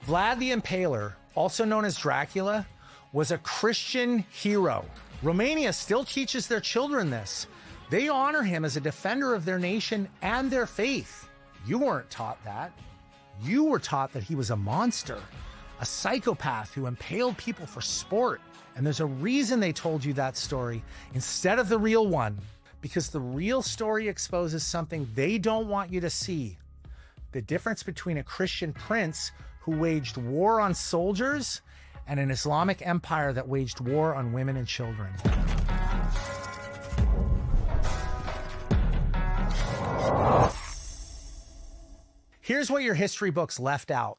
Vlad the Impaler, also known as Dracula, was a Christian hero. Romania still teaches their children this. They honor him as a defender of their nation and their faith. You weren't taught that. You were taught that he was a monster, a psychopath who impaled people for sport. And there's a reason they told you that story instead of the real one, because the real story exposes something they don't want you to see. The difference between a Christian prince who waged war on soldiers and an Islamic empire that waged war on women and children. Here's what your history books left out.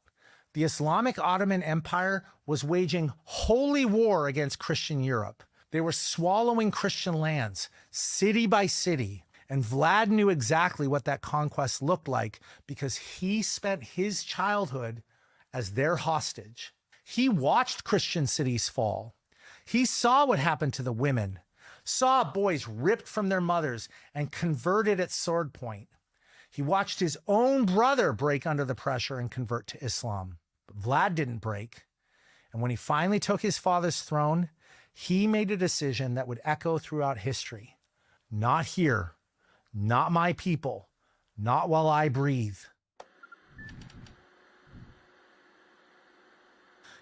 The Islamic Ottoman Empire was waging holy war against Christian Europe. They were swallowing Christian lands, city by city. And Vlad knew exactly what that conquest looked like because he spent his childhood as their hostage. He watched Christian cities fall. He saw what happened to the women, saw boys ripped from their mothers and converted at sword point. He watched his own brother break under the pressure and convert to Islam. But Vlad didn't break. And when he finally took his father's throne, he made a decision that would echo throughout history. Not here, not my people, not while I breathe.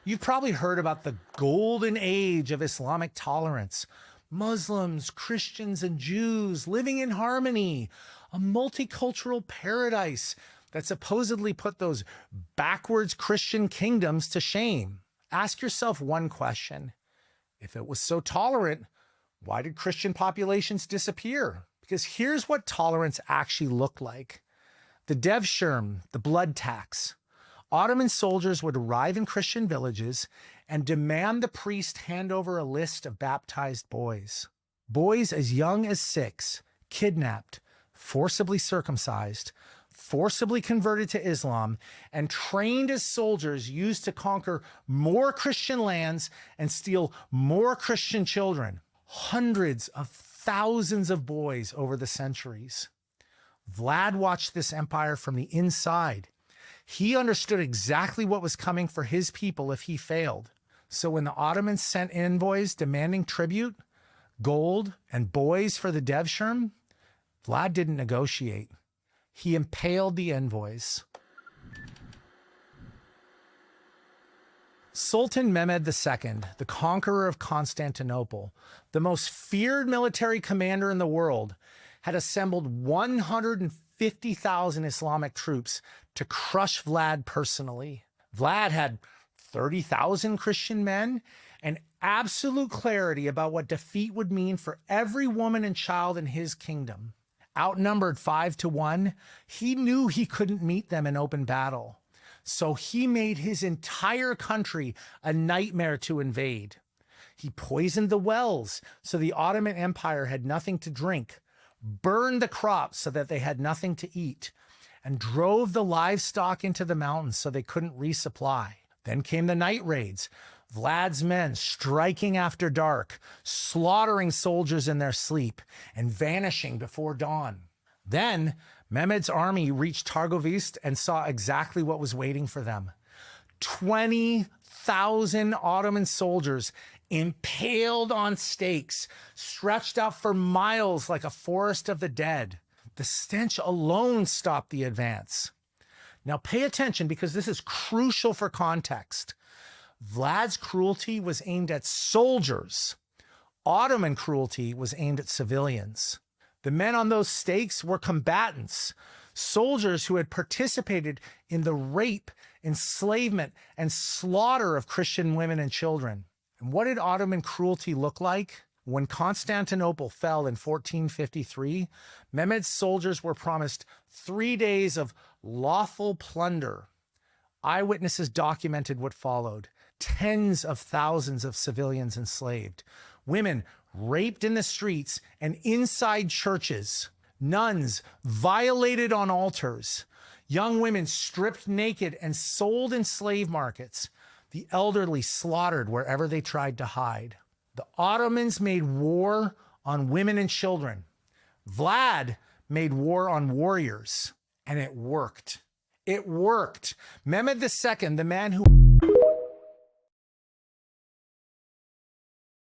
You've probably heard about the golden age of Islamic tolerance. Muslims, Christians, and Jews living in harmony. A multicultural paradise that supposedly put those backwards Christian kingdoms to shame. Ask yourself one question. If it was so tolerant, why did Christian populations disappear? Because here's what tolerance actually looked like. The devshirm, the blood tax. Ottoman soldiers would arrive in Christian villages and demand the priest hand over a list of baptized boys. Boys as young as 6, kidnapped, forcibly circumcised, forcibly converted to Islam, and trained as soldiers used to conquer more Christian lands and steal more Christian children. Hundreds of thousands of boys over the centuries. Vlad watched this empire from the inside. He understood exactly what was coming for his people if he failed. So when the Ottomans sent envoys demanding tribute, gold, and boys for the devshirm, Vlad didn't negotiate. He impaled the envoys. Sultan Mehmed II, the conqueror of Constantinople, the most feared military commander in the world, had assembled 150,000 Islamic troops to crush Vlad personally. Vlad had 30,000 Christian men and absolute clarity about what defeat would mean for every woman and child in his kingdom. Outnumbered 5-1, he knew he couldn't meet them in open battle. So he made his entire country a nightmare to invade. He poisoned the wells so the Ottoman Empire had nothing to drink, burned the crops so that they had nothing to eat, and drove the livestock into the mountains so they couldn't resupply. Then came the night raids. Vlad's men striking after dark, slaughtering soldiers in their sleep, and vanishing before dawn. Then Mehmed's army reached Targovist and saw exactly what was waiting for them. 20,000 Ottoman soldiers impaled on stakes, stretched out for miles like a forest of the dead. The stench alone stopped the advance. Now pay attention because this is crucial for context. Vlad's cruelty was aimed at soldiers. Ottoman cruelty was aimed at civilians. The men on those stakes were combatants, soldiers who had participated in the rape, enslavement, and slaughter of Christian women and children. And what did Ottoman cruelty look like? When Constantinople fell in 1453, Mehmed's soldiers were promised 3 days of lawful plunder. Eyewitnesses documented what followed. Tens of thousands of civilians enslaved, women raped in the streets and inside churches, nuns violated on altars, young women stripped naked and sold in slave markets, the elderly slaughtered wherever they tried to hide. The Ottomans made war on women and children. Vlad made war on warriors, and it worked. It worked. Mehmed II, the man who